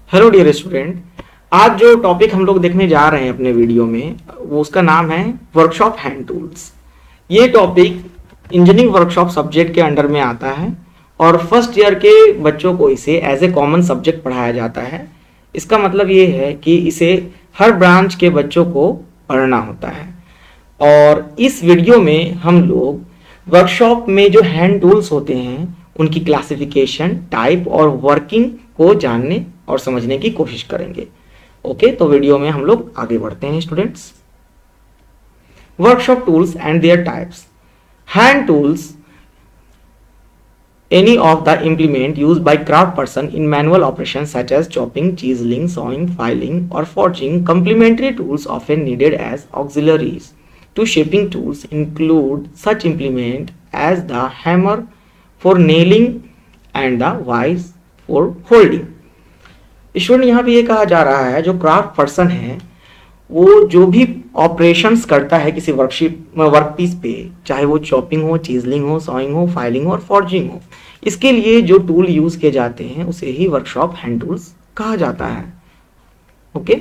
Hello dear student. आज जो topic हम लोग देखने जा रहे हैं अपने वीडियो में वो उसका नाम है वर्कशॉप हैंड टूल्स। ये टॉपिक इंजीनियरिंग वर्कशॉप सब्जेक्ट के अंडर में आता है और फर्स्ट ईयर के बच्चों को इसे एज ए कॉमन सब्जेक्ट पढ़ाया जाता है। इसका मतलब ये है कि इसे हर ब्रांच के बच्चों को पढ़ना होता है। और इस वीडियो में हम लोग वर्कशॉप में जो हैंड टूल्स होते हैं उनकी क्लासिफिकेशन, टाइप और वर्किंग को जानने और समझने की कोशिश करेंगे। ओके, तो वीडियो में हम लोग आगे बढ़ते हैं students. Workshop tools and there types. Hand tools any of the implement used by craft person in manual operations such as chopping, chiseling, sawing, filing or forging. Complementary tools often needed as auxiliaries to shaping tools include such implement as the hammer for nailing and the vise for holding. Student यहाँ पे ये कहा जा रहा है जो craft person है वो जो भी ऑपरेशंस करता है किसी वर्कपीस पे, चाहे वो चॉपिंग हो, चीजलिंग हो, सॉइंग हो, फाइलिंग हो और फॉर्जिंग हो, इसके लिए जो टूल यूज किए जाते हैं उसे ही वर्कशॉप हैंड टूल्स कहा जाता है। ओके,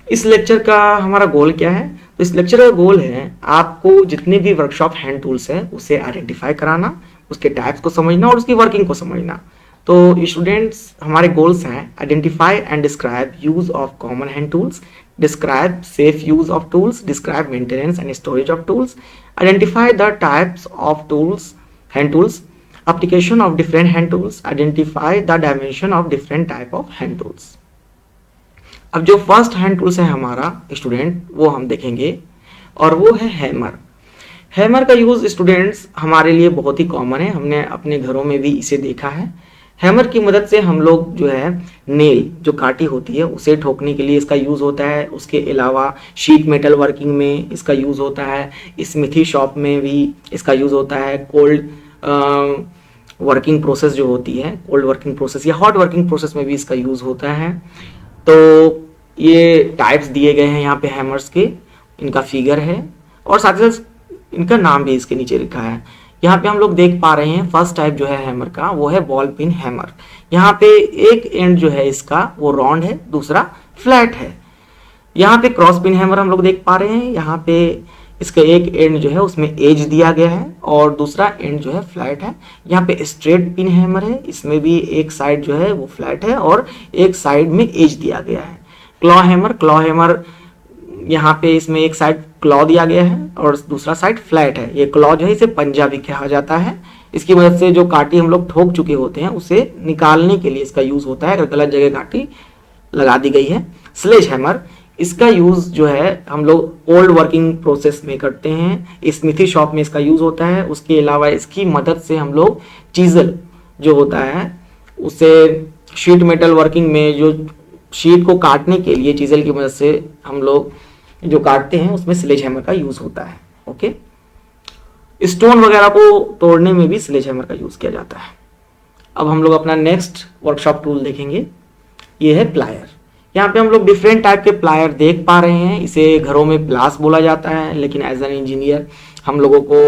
इस लेक्चर का हमारा गोल क्या है? तो इस लेक्चर का गोल है आपको जितने भी वर्कशॉप हैंड टूल्स हैं उसे आइडेंटिफाई कराना, उसके टाइप्स को समझना और उसकी वर्किंग को समझना। तो स्टूडेंट्स, हमारे गोल्स हैं identify and describe use of common hand tools, describe safe use of tools, describe maintenance and storage of tools, identify the types of tools hand tools, application of different hand tools, identify the dimension of different type of hand tools. अब जो first hand tools है हमारा student वो हम देखेंगे और वो है हैमर। हैमर का यूज स्टूडेंट्स हमारे लिए बहुत ही कॉमन है, हमने अपने घरों में भी इसे देखा है। हैमर की मदद से हम लोग जो है नेल जो काटी होती है उसे ठोकने के लिए इसका यूज होता है। उसके अलावा शीट मेटल वर्किंग में इसका यूज होता है, स्मिथी शॉप में भी इसका यूज होता है, कोल्ड वर्किंग प्रोसेस जो होती है, कोल्ड वर्किंग प्रोसेस या हॉट वर्किंग प्रोसेस में भी इसका यूज होता है। तो ये टाइप्स दिए गए हैं यहाँ पे हैमर्स के, इनका फिगर है और साथ ही साथ इनका नाम भी इसके नीचे लिखा है। यहाँ पे हम लोग देख पा रहे हैं फर्स्ट टाइप जो है हैमर का वो है बॉल पिन हैमर। यहाँ पे एक एंड जो है इसका वो राउंड है, दूसरा फ्लैट है। यहाँ पे क्रॉस पिन हैमर हम लोग देख पा रहे हैं, यहाँ पे इसका एक एंड जो है उसमें एज दिया गया है और दूसरा एंड जो है फ्लैट है। यहाँ पे स्ट्रेट पिन हैमर है, इसमें भी एक साइड जो है वो फ्लैट है और एक साइड में एज दिया गया है। क्लॉ हैमर यहाँ पे इसमें एक साइड क्लॉ दिया गया है और दूसरा साइड फ्लैट है। ये क्लॉ जो है इसे पंजा भी कहा जाता है। इसकी मदद से जो काटी हम लोग ठोक चुके होते हैं उसे निकालने के लिए इसका यूज होता है अगर गलत जगह काटी लगा दी गई है। स्लेज हैमर, इसका यूज जो है हम लोग ओल्ड वर्किंग प्रोसेस में करते हैं, स्मिथी शॉप में इसका यूज होता है। उसके अलावा इसकी मदद से हम लोग चीजल जो होता है उसे शीट मेटल वर्किंग में जो शीट को काटने के लिए चीजल की मदद से हम लोग जो काटते हैं उसमें स्लेज हैमर का यूज होता है। ओके, स्टोन वगैरह को तोड़ने में भी स्लेज हैमर का यूज किया जाता है। अब हम लोग अपना नेक्स्ट वर्कशॉप टूल देखेंगे, ये है प्लायर। यहाँ पे हम लोग डिफरेंट टाइप के प्लायर देख पा रहे हैं। इसे घरों में प्लास बोला जाता है, लेकिन एज एन इंजीनियर हम लोगों को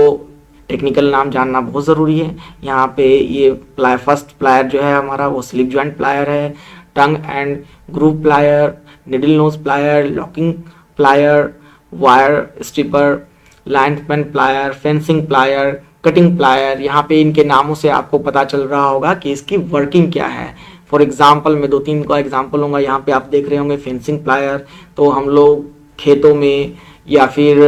टेक्निकल नाम जानना बहुत ज़रूरी है। यहाँ पे ये प्लायर, फर्स्ट प्लायर जो है हमारा वो स्लिप जॉइंट प्लायर है, tongue and groove plier, needle knows plier, locking plier, wire stripper, lineman plier, fencing plier, cutting plier. यहाँ पे इनके नामों से आपको पता चल रहा होगा कि इसकी वर्किंग क्या है। फॉर एग्जाम्पल मैं 2-3 का एग्जाम्पल लूँगा। यहाँ पे आप देख रहे होंगे फेंसिंग प्लायर, तो हम लोग खेतों में या फिर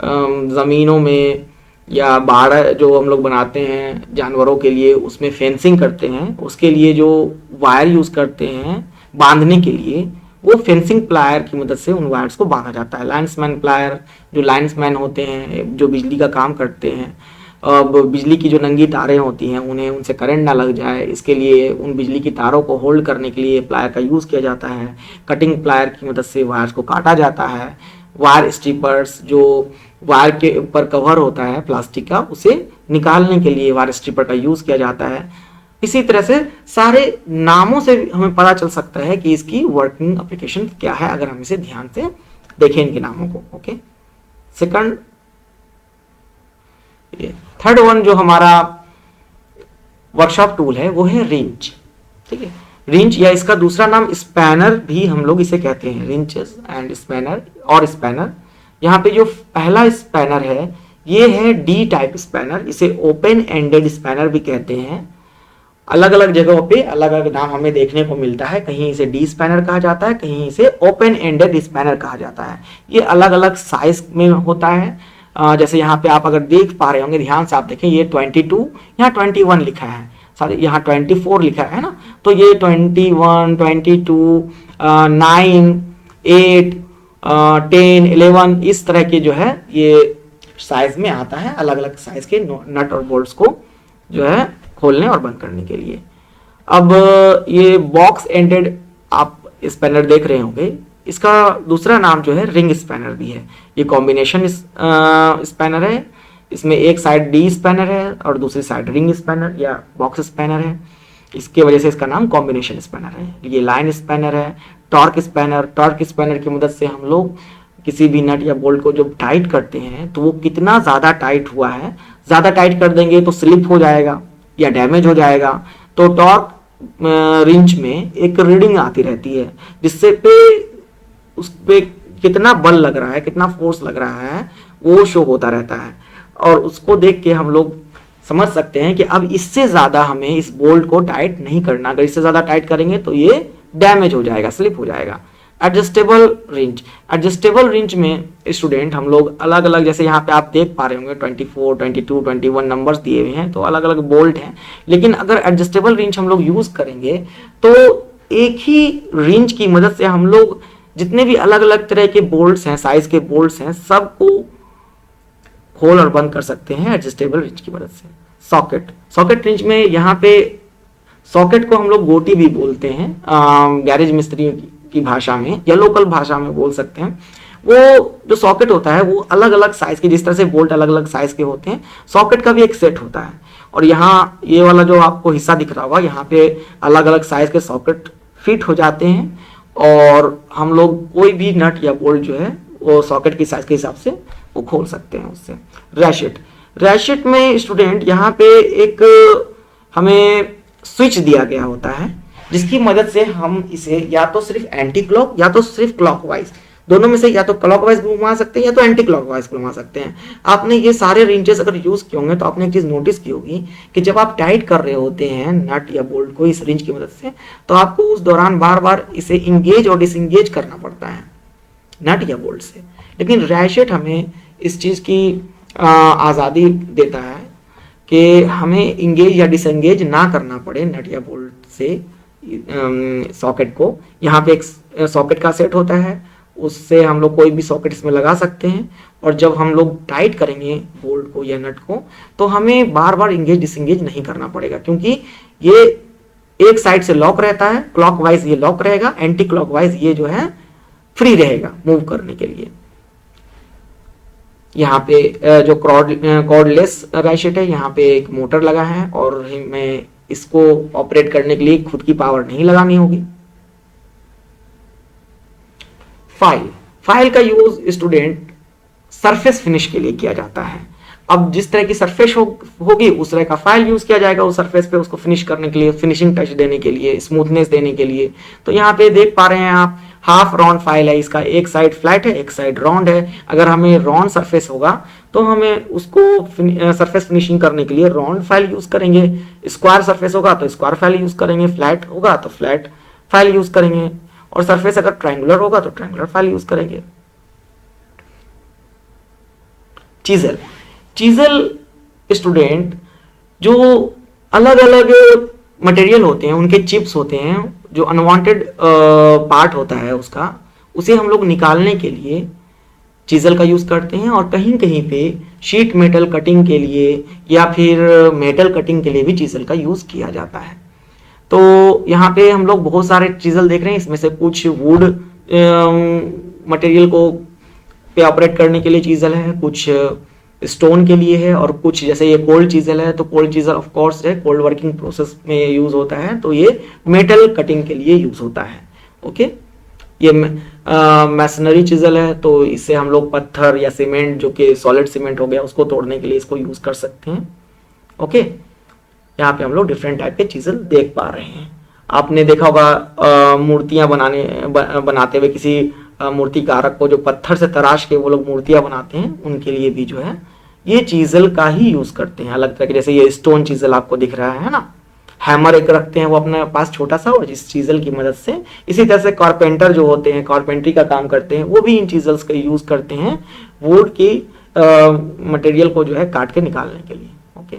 ज़मीनों में या बाड़ जो हम लोग बनाते हैं जानवरों के लिए उसमें फेंसिंग करते हैं, उसके लिए जो वायर यूज़ करते हैं बांधने के लिए वो फेंसिंग प्लायर की मदद से उन वायर्स को बांधा जाता है। लाइन्समैन प्लायर, जो लाइन्समैन होते हैं जो बिजली का काम करते हैं, अब बिजली की जो नंगी तारें होती हैं उन्हें उनसे करंट ना लग जाए इसके लिए उन बिजली की तारों को होल्ड करने के लिए प्लायर का यूज़ किया जाता है। कटिंग प्लायर की मदद से वायर्स को काटा जाता है। वायर स्ट्रिपर्स, जो वायर के ऊपर कवर होता है प्लास्टिक का, उसे निकालने के लिए वायर स्ट्रिपर का यूज़ किया जाता है। इसी तरह से सारे नामों से हमें पता चल सकता है कि इसकी वर्किंग एप्लीकेशन क्या है अगर हम इसे ध्यान से देखें इनके नामों को। ओके, सेकंड, थर्ड वन जो हमारा वर्कशॉप टूल है वो है रिंच। ठीक है, रिंच या इसका दूसरा नाम स्पैनर भी हम लोग इसे कहते हैं, रिंचेस एंड स्पैनर और स्पैनर। यहाँ पे जो पहला स्पैनर है ये है डी टाइप स्पैनर, इसे ओपन एंडेड स्पैनर भी कहते हैं। अलग अलग जगहों पे अलग अलग नाम हमें देखने को मिलता है, कहीं इसे डी स्पैनर कहा जाता है, कहीं इसे ओपन एंडेड स्पैनर कहा जाता है। ये अलग अलग साइज में होता है। जैसे यहाँ पे आप अगर देख पा रहे होंगे, ध्यान से आप देखें, ये 22, यहाँ 21 लिखा है, सॉरी यहाँ 24 लिखा है ना, तो ये 21, 22, 9, 8, 10, 11 इस तरह के जो है ये साइज में आता है, अलग अलग साइज के नट और बोल्ट्स को जो है खोलने और बंद करने के लिए। अब ये बॉक्स एंडेड आप स्पैनर देख रहे होंगे, इसका दूसरा नाम जो है रिंग स्पैनर भी है। ये कॉम्बिनेशन स्पैनर है, इसमें एक साइड डी स्पैनर है और दूसरी साइड रिंग स्पैनर या बॉक्स स्पैनर है, इसके वजह से इसका नाम कॉम्बिनेशन स्पैनर है। ये लाइन स्पैनर है, टॉर्क स्पैनर की मदद से हम लोग किसी भी नट या बोल्ट को जब टाइट करते हैं तो वो कितना ज़्यादा टाइट हुआ है, ज़्यादा टाइट कर देंगे तो स्लिप हो जाएगा या डैमेज हो जाएगा। तो टॉर्क रिंच में एक रीडिंग आती रहती है जिससे पे उस पे कितना बल लग रहा है, कितना फोर्स लग रहा है वो शो होता रहता है, और उसको देख के हम लोग समझ सकते हैं कि अब इससे ज़्यादा हमें इस बोल्ट को टाइट नहीं करना। अगर इससे ज़्यादा टाइट करेंगे तो ये डैमेज हो जाएगा, स्लिप हो जाएगा। एडजस्टेबल रिंच में स्टूडेंट हम लोग अलग अलग, जैसे यहाँ पे आप देख पा रहे होंगे 24, 22, 21 नंबर्स दिए हुए हैं, तो अलग अलग बोल्ट हैं। लेकिन अगर एडजस्टेबल रिंच हम लोग यूज करेंगे तो एक ही रिंच की मदद से हम लोग जितने भी अलग अलग तरह के बोल्ट्स हैं, साइज के बोल्ट्स हैं, सबको खोल और बंद कर सकते हैं एडजस्टेबल रिंच की मदद से। सॉकेट रिंच में यहाँ पे सॉकेट को हम लोग गोटी भी बोलते हैं, गैरेज मिस्त्री की भाषा में या लोकल भाषा में बोल सकते हैं। वो जो सॉकेट होता है वो अलग अलग साइज के, जिस तरह से बोल्ट अलग अलग साइज के होते हैं, सॉकेट का भी एक सेट होता है। और यहाँ ये वाला जो आपको हिस्सा दिख रहा होगा, यहाँ पे अलग अलग साइज के सॉकेट फिट हो जाते हैं और हम लोग कोई भी नट या बोल्ट जो है वो सॉकेट की साइज के हिसाब से वो खोल सकते हैं उससे। रैशेट में स्टूडेंट यहाँ पे एक हमें स्विच दिया गया होता है जिसकी मदद से हम इसे या तो सिर्फ एंटी क्लॉक या तो सिर्फ क्लॉकवाइज, दोनों में से या तो क्लॉकवाइज घुमा सकते हैं या तो एंटी क्लॉकवाइज घुमा सकते हैं। आपने ये सारे रेंजेस अगर यूज किए होंगे तो आपने एक चीज नोटिस की होगी कि जब आप टाइट कर रहे होते हैं नट या बोल्ट को इस रेंज की मदद से, तो आपको उस दौरान बार बार इसे इंगेज और डिसंगेज करना पड़ता है नट या बोल्ट से। लेकिन रैशेट हमें इस चीज की आज़ादी देता है कि हमें इंगेज या डिसंगेज ना करना पड़े नट या बोल्ट से सॉकेट को। यहाँ पे एक सॉकेट का सेट होता है, उससे हम लोग कोई भी सॉकेट इसमें लगा सकते हैं, और जब हम लोग टाइट करेंगे बोल्ट को या नट को तो हमें बार बार इंगेज डिसंगेज नहीं करना पड़ेगा, क्योंकि ये एक साइड से लॉक रहता है, क्लॉकवाइज ये लॉक रहेगा, एंटी क्लॉकवाइज ये जो है फ्री रहेगा मूव करने के लिए। यहाँ पे जो कॉर्डलेस रैशेट है, यहाँ पे एक मोटर लगा है और हमें इसको ऑपरेट करने के लिए खुद की पावर नहीं लगानी होगी। फाइल का यूज स्टूडेंट सरफेस फिनिश के लिए किया जाता है। अब जिस तरह की सरफेस होगी उस तरह का फाइल यूज किया जाएगा उस सरफेस पे, उसको फिनिश करने के लिए, फिनिशिंग टच देने के लिए, स्मूथनेस देने के लिए। तो यहाँ पे देख पा रहे हैं आप हाफ राउंड फाइल है, इसका एक साइड फ्लैट है एक साइड राउंड है। अगर हमें राउंड सरफेस होगा तो हमें उसको सरफेस फिनिशिंग करने के लिए राउंड फाइल यूज करेंगे, स्क्वायर सरफेस होगा तो स्क्वायर फाइल यूज करेंगे, फ्लैट होगा तो फ्लैट फाइल यूज करेंगे, और सरफेस अगर ट्रायंगुलर होगा तो ट्रायंगुलर फाइल यूज करेंगे। चीजल स्टूडेंट जो अलग अलग मटेरियल होते हैं, उनके चिप्स होते हैं, जो अनवांटेड पार्ट होता है उसका, उसे हम लोग निकालने के लिए चीजल का यूज करते हैं। और कहीं कहीं पे शीट मेटल कटिंग के लिए या फिर मेटल कटिंग के लिए भी चीजल का यूज किया जाता है। तो यहाँ पे हम लोग बहुत सारे चीजल देख रहे हैं, इसमें से कुछ वुड मटेरियल को पे ऑपरेट करने के लिए चीजल है, कुछ स्टोन के लिए है, और कुछ जैसे ये कोल्ड चीजल है तो कोल्ड चीजल ऑफ कोर्स है कोल्ड वर्किंग प्रोसेस में यूज होता है, तो ये मेटल कटिंग के लिए यूज होता है। ओके, ये मैसनरी चीजल है तो इससे हम लोग पत्थर या सीमेंट, जो कि सॉलिड सीमेंट हो गया, उसको तोड़ने के लिए इसको यूज कर सकते हैं। ओके, यहाँ पे हम लोग डिफरेंट टाइप के चीजल देख पा रहे हैं। आपने देखा होगा मूर्तियां बनाते हुए किसी मूर्तिकारक को, जो पत्थर से तराश के वो लोग मूर्तियां बनाते हैं, उनके लिए भी जो है ये चीजल का ही यूज करते हैं अलग तरह के। जैसे ये स्टोन चीजल आपको दिख रहा है ना, हैमर एक रखते हैं वो अपने पास छोटा सा, और इस चीजल की मदद से, इसी तरह से कारपेंटर जो होते हैं, कारपेंट्री का काम करते हैं, वो भी इन चीजल्स का यूज करते हैं वुड की मटेरियल को जो है काट के निकालने के लिए। ओके,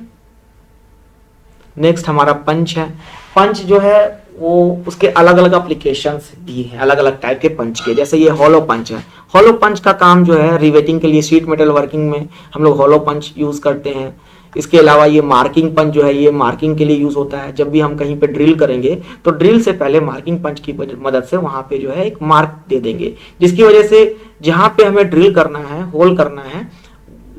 नेक्स्ट हमारा पंच है। पंच जो है वो उसके अलग अलग एप्लीकेशंस दी हैं, अलग अलग टाइप के पंच के। जैसे ये हॉलो पंच है, हॉलो पंच का काम जो है रिवेटिंग के लिए, शीट मेटल वर्किंग में हम लोग हॉलो पंच यूज करते हैं। इसके अलावा ये मार्किंग पंच जो है, ये मार्किंग के लिए यूज होता है। जब भी हम कहीं पे ड्रिल करेंगे तो ड्रिल से पहले मार्किंग पंच की मदद से वहां पे जो है एक मार्क दे देंगे, जिसकी वजह से जहां पे हमें ड्रिल करना है, होल करना है,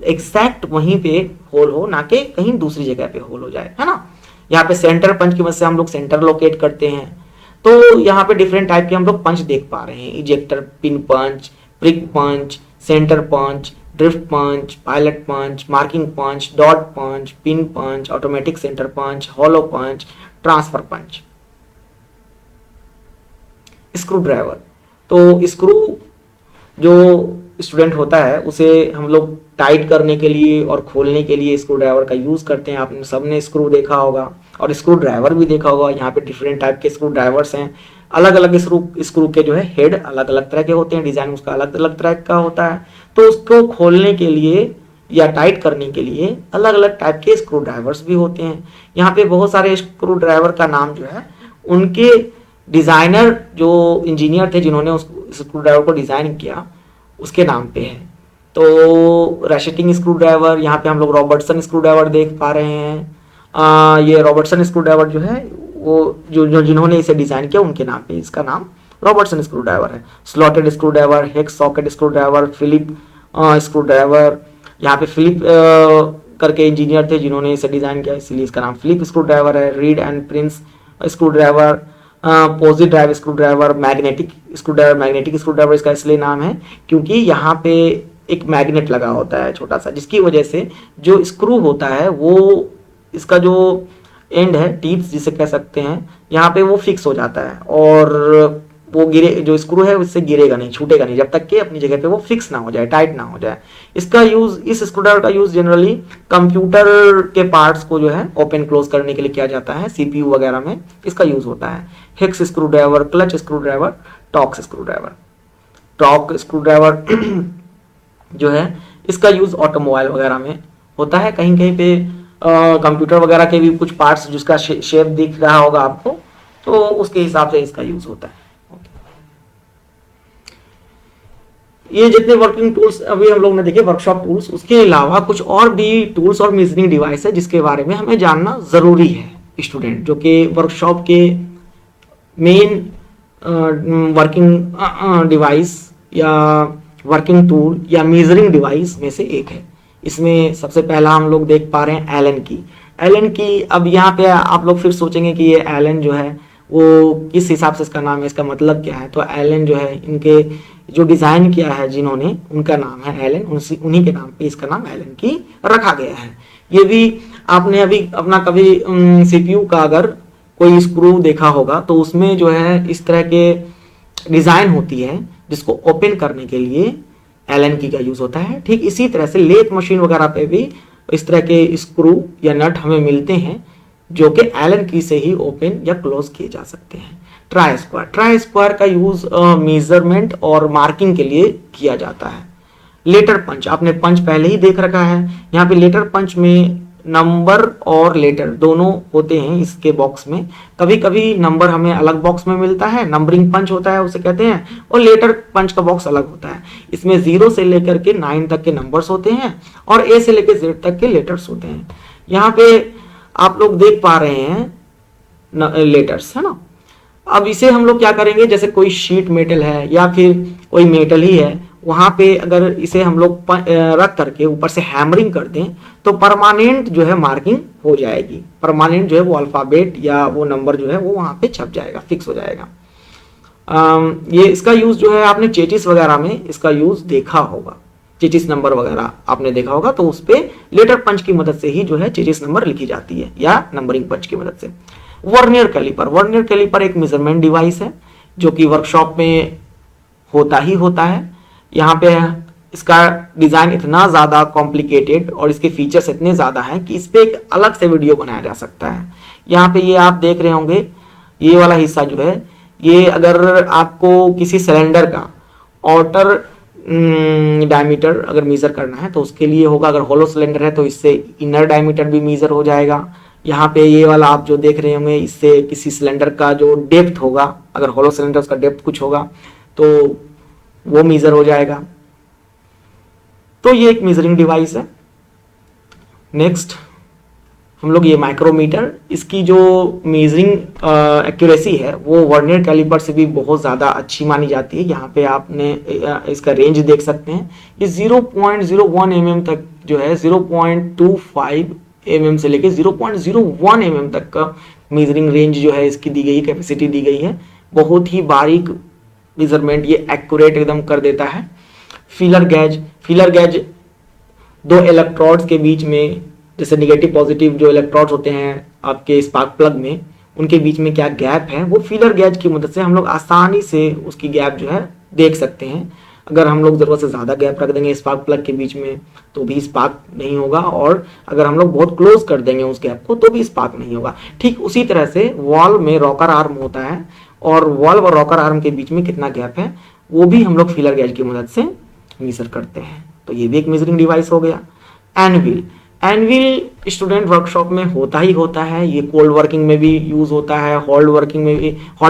एग्जैक्ट वहीं पे होल हो, ना कि कहीं दूसरी जगह पे होल हो जाए, है ना। यहाँ पे सेंटर पंच की मदद से हम लोग सेंटर लोकेट करते हैं। तो यहाँ पे डिफरेंट टाइप के हम लोग पंच देख पा रहे हैं, इजेक्टर पिन पंच, प्रिक पंच, सेंटर पंच, ड्रिफ्ट पंच, पायलट पंच, मार्किंग पंच, डॉट पंच, पिन पंच, ऑटोमेटिक सेंटर पंच, हॉलो पंच, ट्रांसफर पंच। स्क्रू ड्राइवर, तो स्क्रू जो स्टूडेंट होता है उसे हम लोग टाइट करने के लिए और खोलने के लिए स्क्रू ड्राइवर का यूज करते हैं। आपने सबने स्क्रू देखा होगा और स्क्रू ड्राइवर भी देखा होगा। यहाँ पे डिफरेंट टाइप के स्क्रू ड्राइवर्स हैं। अलग अलग स्क्रू के जो है हेड अलग अलग तरह के होते हैं, डिजाइन उसका अलग अलग तरह का होता है। तो उसको खोलने के लिए या टाइट करने के लिए अलग अलग टाइप के स्क्रू ड्राइवर्स भी होते हैं। यहाँ पे बहुत सारे स्क्रू ड्राइवर का नाम जो है उनके डिजाइनर, जो इंजीनियर थे जिन्होंने उस स्क्रू ड्राइवर को डिजाइन किया, उसके नाम पे है। तो रैशेटिंग स्क्रू ड्राइवर, यहाँ पे हम लोग रॉबर्टसन स्क्रू ड्राइवर देख पा रहे हैं। ये रॉबर्टसन स्क्रू ड्राइवर जो है वो जो जिन्होंने इसे डिजाइन किया उनके नाम पे इसका नाम रॉबर्टसन स्क्रू ड्राइवर है। Slotted screw driver, hex socket screw driver, Philip screw driver, यहाँ पे फिलिप करके इंजीनियर थे जिन्होंने इसे डिजाइन किया, इसलिए इसका नाम फिलिप स्क्रू ड्राइवर है। Reed and Prince screwdriver, Pozidriv screwdriver, magnetic screwdriver. Magnetic screwdriver इसका इसलिए नाम है क्योंकि यहाँ पे एक मैग्नेट लगा होता है छोटा सा, जिसकी वजह से जो स्क्रू होता है वो, इसका जो एंड है, टीथ जिसे कह सकते हैं, यहाँ पे वो फिक्स हो जाता है और वो गिरे, जो स्क्रू है उससे गिरेगा नहीं, छूटेगा नहीं, जब तक कि अपनी जगह पे वो फिक्स ना हो जाए, टाइट ना हो जाए। इसका यूज, इस स्क्रू ड्राइवर का यूज जनरली कंप्यूटर के पार्ट्स को जो है ओपन क्लोज करने के लिए किया जाता है। सीपीयू वगैरह में इसका यूज होता है। Hex screw driver, clutch screw driver, torque screw driver. Torque screw driver जो है इसका यूज ऑटोमोबाइल वगैरह में होता है। कहीं कहीं पे कंप्यूटर वगैरह के भी कुछ पार्ट्स जिसका शेप दिख रहा होगा आपको, तो उसके हिसाब से इसका यूज होता है। ये जितने वर्किंग टूल्स अभी हम लोग ने देखे, वर्कशॉप टूल्स, उसके अलावा कुछ और भी टूल्स और मेजरिंग डिवाइस है जिसके बारे में हमें जानना जरूरी है स्टूडेंट, जो कि वर्कशॉप के मेन वर्किंग डिवाइस या वर्किंग टूल या मेजरिंग डिवाइस में से एक है। इसमें सबसे पहला हम लोग देख पा रहे हैं एलन की। एलन की, अब यहाँ पे आप लोग फिर सोचेंगे कि ये एलन जो है वो किस हिसाब से इसका नाम है, इसका मतलब क्या है। तो एलन जो है, इनके जो डिजाइन किया है जिन्होंने, उनका नाम है एलन, उन्हीं के नाम पे इसका नाम एलन की रखा गया है। ये भी आपने अभी अपना कभी सीपीयू का अगर कोई स्क्रू देखा होगा तो उसमें जो है इस तरह के डिजाइन होती है जिसको ओपन करने के लिए एलन की का यूज होता है। ठीक इसी तरह से लेथ मशीन वगैरह पे भी इस तरह के स्क्रू या नट हमें मिलते हैं जो कि एलन की से ही ओपन या क्लोज किए जा सकते हैं। ट्राई स्क्वायर, ट्राई स्क्वायर का यूज मेजरमेंट और मार्किंग के लिए किया जाता है। लेटर पंच, आपने पंच पहले ही देख रखा है। यहाँ पे लेटर पंच में नंबर और लेटर दोनों होते हैं इसके बॉक्स में। कभी कभी नंबर हमें अलग बॉक्स में मिलता है, नंबरिंग पंच होता है उसे कहते हैं, और लेटर पंच का बॉक्स अलग होता है। इसमें 0 से लेकर के 9 तक के नंबर्स होते हैं और A से लेकर Z तक के लेटर्स होते हैं। यहाँ पे आप लोग देख पा रहे हैं लेटर्स, है ना। अब इसे हम लोग क्या करेंगे, जैसे कोई शीट मेटल है या फिर कोई मेटल ही है, वहां पे अगर इसे हम लोग रख करके ऊपर से हैमरिंग कर दें तो परमानेंट जो है मार्किंग हो जाएगी। परमानेंट जो है वो अल्फाबेट या वो नंबर जो है वो वहां पे छप जाएगा, फिक्स हो जाएगा। ये इसका यूज जो है आपने चेचिस वगैरह में इसका यूज देखा होगा, चेचिस नंबर वगैरह आपने देखा होगा, तो उस पे लेटर पंच की मदद से ही जो है चेचिस नंबर लिखी जाती है या नंबरिंग पंच की मदद से। वर्नियर कैलिपर एक मेजरमेंट डिवाइस है जो कि वर्कशॉप में होता ही होता है। यहाँ पे इसका डिजाइन इतना ज्यादा कॉम्प्लिकेटेड और इसके फीचर्स इतने ज्यादा हैं कि इस पे एक अलग से वीडियो बनाया जा सकता है। यहाँ पे ये आप देख रहे होंगे, ये वाला हिस्सा जो है, ये अगर आपको किसी सिलेंडर का आउटर डायमीटर अगर मेजर करना है तो उसके लिए होगा। अगर होलो सिलेंडर है तो इससे इनर डायमीटर भी मेजर हो जाएगा। यहाँ पे ये वाला आप जो देख रहे होंगे, इससे किसी सिलेंडर का जो डेप्थ होगा, अगर होलो सिलेंडर उसका डेप्थ कुछ होगा तो वो मेजर हो जाएगा। तो ये एक मेजरिंग डिवाइस है। नेक्स्ट हम लोग ये माइक्रोमीटर, इसकी जो मेजरिंग एक्यूरेसी है वो वर्नियर कैलिपर से भी बहुत ज़्यादा अच्छी मानी जाती है। यहाँ पे आपने इसका रेंज देख सकते हैं, ये 0.01 mm तक जो है, 0.25 mm से लेके 0.01 mm तक का मेजरिंग रेंज जो है इसकी दी गई है, कैपेसिटी दी गई है। बहुत ही बारीक मेजरमेंट ये एक्यूरेट एकदम कर देता है। फीलर गैज दो इलेक्ट्रोड्स के बीच में, जैसे निगेटिव पॉजिटिव जो इलेक्ट्रोड्स होते हैं आपके स्पार्क प्लग में, उनके बीच में क्या गैप है, वो फीलर गैज की मदद से हम लोग आसानी से उसकी गैप जो है देख सकते हैं। अगर हम लोग ज़रूरत से ज़्यादा गैप रख देंगे स्पार्क प्लग के बीच में तो भी स्पार्क नहीं होगा, और अगर हम लोग बहुत क्लोज कर देंगे उस गैप को तो भी स्पार्क नहीं होगा। ठीक उसी तरह से वॉल में रॉकर आर्म होता है, और वॉल और रॉकर आर्म के बीच में कितना गैप है वो भी हम लोग फीलर गैज की मदद से मेजर करते हैं। तो ये भी एक मेजरिंग डिवाइस हो गया। एनविल स्टूडेंट वर्कशॉप में होता ही होता है। ये कोल्ड वर्किंग में भी यूज होता है, हॉट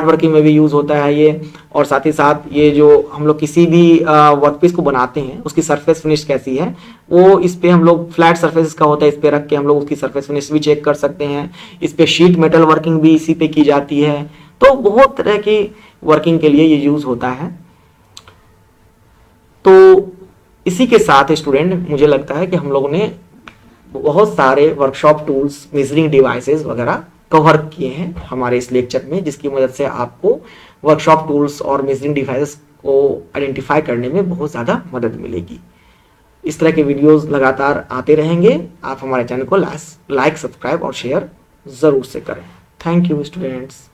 वर्किंग में भी यूज होता है ये। और साथ ही साथ ये जो हम लोग किसी भी वर्कपीस को बनाते हैं उसकी सरफेस फिनिश कैसी है वो इस पे हम लोग, फ्लैट सरफेस का होता है, इस पे रख के हम लोग उसकी सरफेस फिनिश भी चेक कर सकते हैं। इस पे शीट मेटल वर्किंग भी इसी पे की जाती है। तो बहुत तरह की वर्किंग के लिए ये यूज होता है। तो इसी के साथ स्टूडेंट मुझे लगता है कि हम लोगों ने बहुत सारे वर्कशॉप टूल्स, मेजरिंग डिवाइसेस वगैरह कवर किए हैं हमारे इस लेक्चर में, जिसकी मदद से आपको वर्कशॉप टूल्स और मेजरिंग डिवाइसेस को आइडेंटिफाई करने में बहुत ज़्यादा मदद मिलेगी। इस तरह के वीडियोस लगातार आते रहेंगे। आप हमारे चैनल को लाइक, सब्सक्राइब और शेयर ज़रूर से करें। Thank you students.